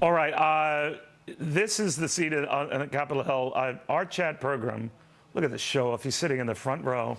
All right. This is the seat on Capitol Hill. Our chat program, look at the show off. He's sitting in the front row.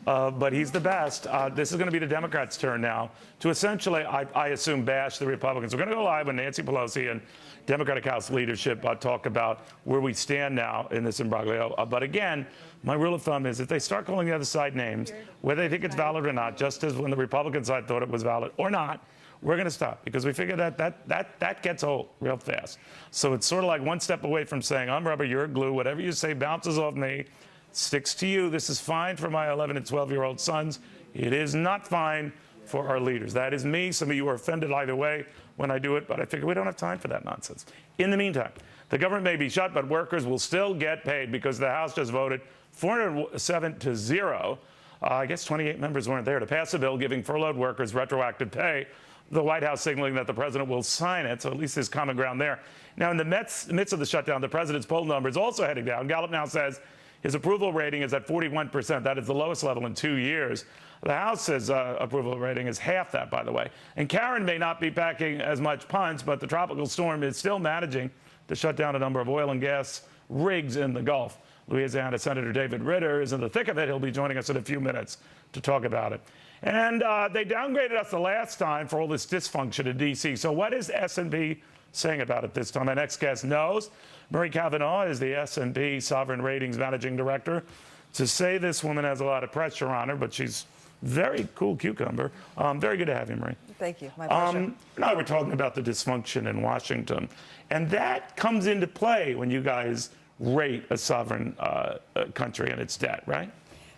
But he's the best. This is going to be the Democrats' turn now to essentially, I assume, bash the Republicans. We're going to go live with Nancy Pelosi and Democratic House leadership talk about where we stand now in this imbroglio. But again, my rule of thumb is if they start calling the other side names, whether they think it's valid or not, just as when the Republican side thought it was valid or not, we're going to stop because we figure that gets old real fast. So it's sort of like one step away from saying, I'm rubber, you're glue, whatever you say bounces off me. Sticks to you. This is fine for my 11 and 12-year-old sons. It is not fine for our leaders. That is me. Some of you are offended either way when I do it, but I figure we don't have time for that nonsense. In the meantime, the government may be shut, but workers will still get paid because the House just voted 407-0. I guess 28 members weren't there to pass a bill giving furloughed workers retroactive pay. The White House signaling that the president will sign it, so at least there's common ground there. Now, in the midst of the shutdown, the president's poll number is also heading down. Gallup now says his approval rating is at 41%. That is the lowest level in 2 years. The House's approval rating is half that, by the way. And Karen may not be packing as much punch, but the tropical storm is still managing to shut down a number of oil and gas rigs in the Gulf. Louisiana Senator David Ritter is in the thick of it. He'll be joining us in a few minutes to talk about it. And they downgraded us the last time for all this dysfunction in D.C. So what is S&P saying about it this time? My next guest knows. Marie Cavuto is the S&P Sovereign Ratings Managing Director. To say this woman has a lot of pressure on her, but she's very cool cucumber. Very good to have you, Marie. Thank you. My pleasure. Now we're talking about the dysfunction in Washington. And that comes into play when you guys rate a sovereign country and its debt, right?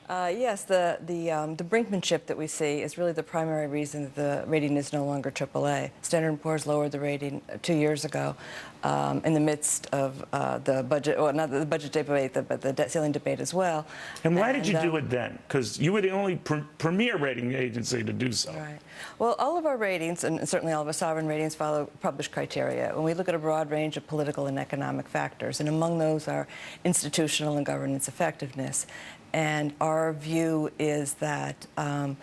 Yes, the brinkmanship that we see is really the primary reason that the rating is no longer AAA. Standard & Poor's lowered the rating 2 years ago in the midst of the budget, well, not the budget debate, but the debt ceiling debate as well. And why did you do it then? Because you were the only premier rating agency to do so. Right. Well, all of our ratings, and certainly all of our sovereign ratings, follow published criteria. When we look at a broad range of political and economic factors, and among those are institutional and governance effectiveness. And our view is that the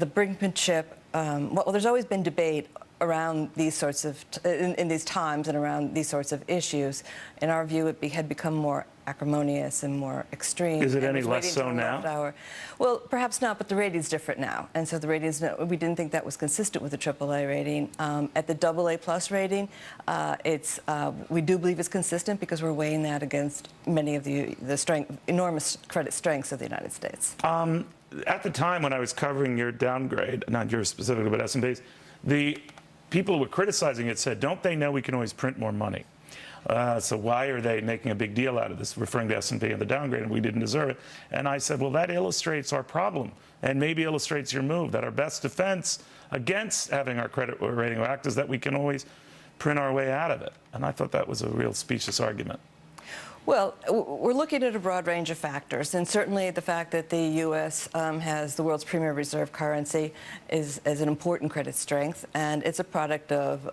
brinkmanship, well, there's always been debate around these sorts of, in these times and around these sorts of issues. In our view, it had become more acrimonious and more extreme. Is it any less so now? Well, perhaps not, but the rating's different now. And so the ratings, we didn't think that was consistent with the AAA rating. At the AA+ rating, we do believe it's consistent because we're weighing that against many of the enormous credit strengths of the United States. At the time when I was covering your downgrade, not yours specifically, but S&P's, the people who were criticizing it said, don't they know we can always print more money? So why are they making a big deal out of this, referring to S&P and the downgrade, and we didn't deserve it? And I said, well, that illustrates our problem and maybe illustrates your move, that our best defense against having our credit rating act is that we can always print our way out of it. And I thought that was a real specious argument. Well, we're looking at a broad range of factors, and certainly the fact that the U.S. has the world's premier reserve currency is an important credit strength, and it's a product of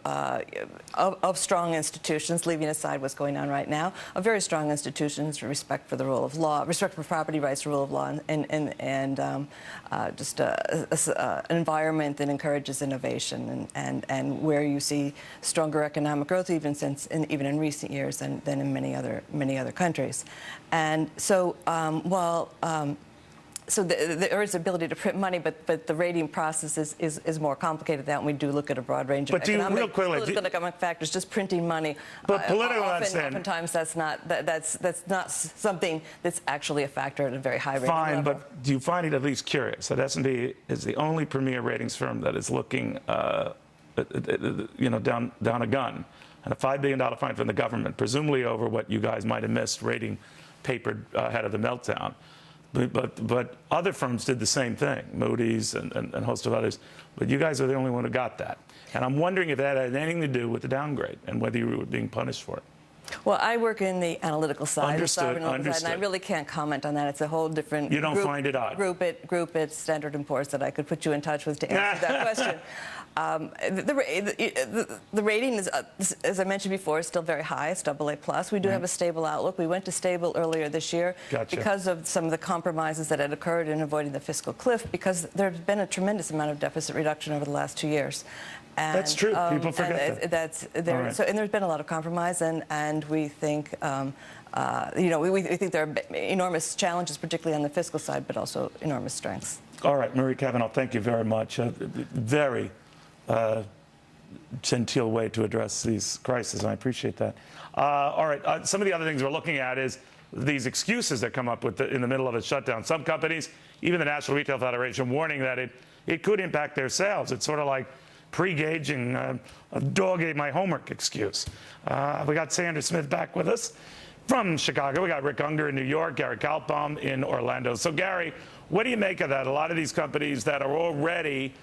strong institutions, leaving aside what's going on right now, of very strong institutions, respect for the rule of law, respect for property rights, rule of law, and just an environment that encourages innovation and where you see stronger economic growth, even in recent years than in many other countries. And so so there is ability to print money, but the rating process is more complicated than that, and we do look at a broad range of economic factors. Just printing money, but political oftentimes that's not something that's actually a factor at a very high rating level. But do you find it at least curious that S&P is the only premier ratings firm that is looking, down a gun, and a $5 billion fine from the government, presumably over what you guys might have missed rating paper ahead of the meltdown. But other firms did the same thing, Moody's and a host of others. But you guys are the only one who got that. And I'm wondering if that had anything to do with the downgrade and whether you were being punished for it. Well, I work in the analytical side, understood. And I really can't comment on that. It's a whole different You don't find it odd? Group at Standard & Poor's that I could put you in touch with to answer that question. The rating is, as I mentioned before, is still very high. It's AA+. We do have a stable outlook. We went to stable earlier this year because of some of the compromises that had occurred in avoiding the fiscal cliff, because there's been a tremendous amount of deficit reduction over the last 2 years. And, that's true. People forget that. That's there. Right. So, and there's been a lot of compromise, and we think, we think there are enormous challenges, particularly on the fiscal side, but also enormous strengths. All right, Marie Cavanaugh, thank you very much. Very genteel way to address these crises. I appreciate that. All right, some of the other things we're looking at is these excuses that come up with in the middle of a shutdown. Some companies, even the National Retail Federation, warning that it could impact their sales. It's sort of like pre-gauging a dog ate my homework excuse. We got Sandra Smith back with us from Chicago. We got Rick Unger in New York, Gary Kaltbaum in Orlando. So, Gary, what do you make of that? A lot of these companies that are already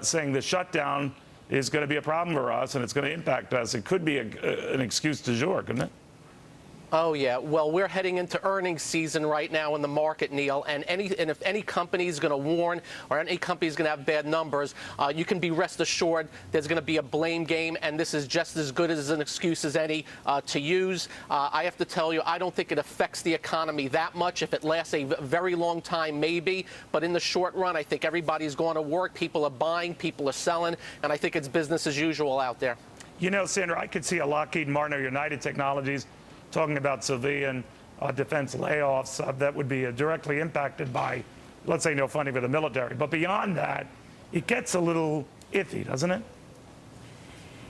saying the shutdown is going to be a problem for us and it's going to impact us. It could be an excuse du jour, couldn't it? Oh, yeah. Well, we're heading into earnings season right now in the market, Neil, and if any company is going to warn or any company is going to have bad numbers, you can be rest assured there's going to be a blame game, and this is just as good as an excuse as any to use. I have to tell you, I don't think it affects the economy that much. If it lasts a very long time, maybe, but in the short run, I think everybody's going to work. People are buying, people are selling, and I think it's business as usual out there. You know, Sandra, I could see a Lockheed Martin or United Technologies talking about civilian defense layoffs that would be directly impacted by, let's say, no funding for the military. But beyond that, it gets a little iffy, doesn't it?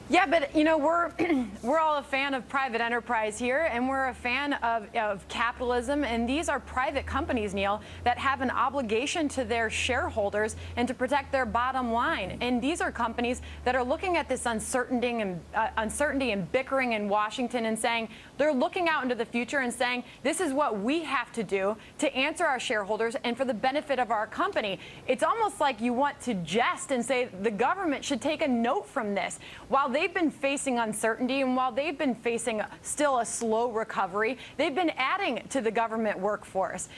Yeah, but, you know, we're all a fan of private enterprise here, and we're a fan of capitalism. And these are private companies, Neil, that have an obligation to their shareholders and to protect their bottom line. And these are companies that are looking at this uncertainty and bickering in Washington and saying, they're looking out into the future and saying, this is what we have to do to answer our shareholders and for the benefit of our company. It's almost like you want to jest and say the government should take a note from this. While they've been facing uncertainty and while they've been facing still a slow recovery, they've been adding to the government workforce.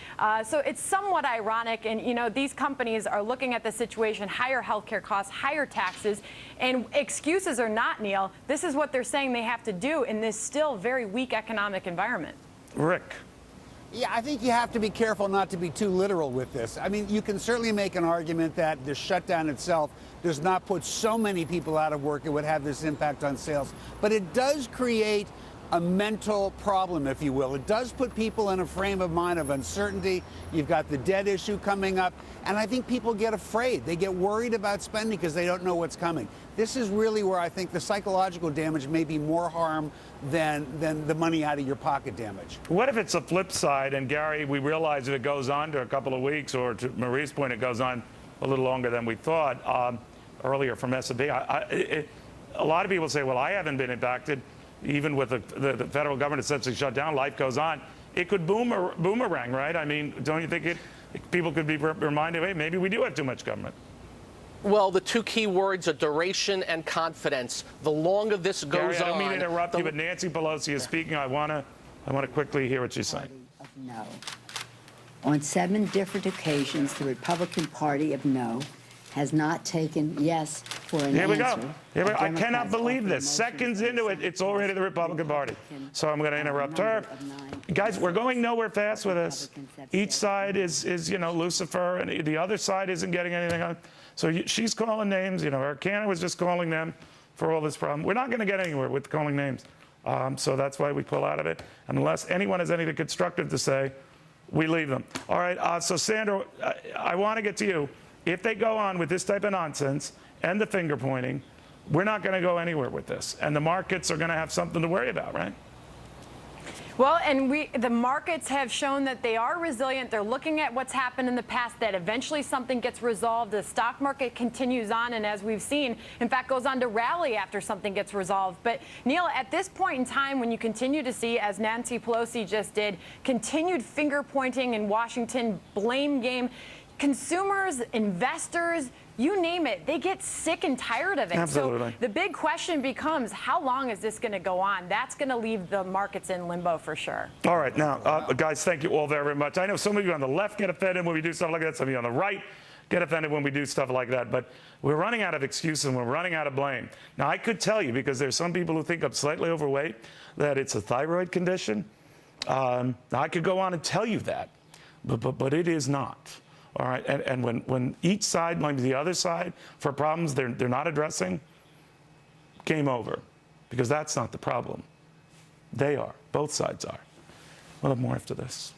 So it's somewhat ironic. And, you know, these companies are looking at the situation, higher healthcare costs, higher taxes, and excuses or not, Neil, this is what they're saying they have to do in this still very weak economic environment. Rick. Yeah, I think you have to be careful not to be too literal with this. I mean, you can certainly make an argument that the shutdown itself does not put so many people out of work it would have this impact on sales. But it does create a mental problem, if you will. It does put people in a frame of mind of uncertainty. You've got the debt issue coming up, and I think people get afraid. They get worried about spending because they don't know what's coming. This is really where I think the psychological damage may be more harm than the money out of your pocket damage. What if it's a flip side, and Gary, we realize if it goes on to a couple of weeks, or to Marie's point, it goes on a little longer than we thought earlier from S&P. A lot of people say, well, I haven't been impacted. Even with the federal government essentially shut down, life goes on. It could boomerang, right? I mean, don't you think people could be reminded, hey, maybe we do have too much government? Well, the two key words are duration and confidence. The longer this goes on... I don't mean to interrupt you, but Nancy Pelosi is speaking. I want to quickly hear what she's saying. No. On 7 different occasions, the Republican Party of no has not taken yes for an answer. Here we go. I cannot believe this. Seconds into it, it's already the Republican Party. So I'm going to interrupt her. Guys, we're going nowhere fast with this. Each side is you know, Lucifer, and the other side isn't getting anything on. So she's calling names. You know, Arcana was just calling them for all this problem. We're not going to get anywhere with calling names. So that's why we pull out of it. Unless anyone has anything constructive to say, we leave them. All right, so Sandra, I want to get to you. If they go on with this type of nonsense and the finger pointing, we're not going to go anywhere with this. And the markets are going to have something to worry about, right? Well, and the markets have shown that they are resilient. They're looking at what's happened in the past, that eventually something gets resolved. The stock market continues on, and as we've seen, in fact, goes on to rally after something gets resolved. But, Neil, at this point in time, when you continue to see, as Nancy Pelosi just did, continued finger pointing in Washington, blame game, consumers, investors, you name it, they get sick and tired of it. Absolutely. So the big question becomes, how long is this going to go on? That's going to leave the markets in limbo for sure. All right. Now, guys, thank you all very much. I know some of you on the left get offended when we do stuff like that. Some of you on the right get offended when we do stuff like that, but we're running out of excuses and we're running out of blame. Now, I could tell you, because there's some people who think I'm slightly overweight, that it's a thyroid condition. Now, I could go on and tell you that, but it is not. All right, and when each side, like the other side, for problems they're not addressing, game over, because that's not the problem. They are. Both sides are. We'll have more after this.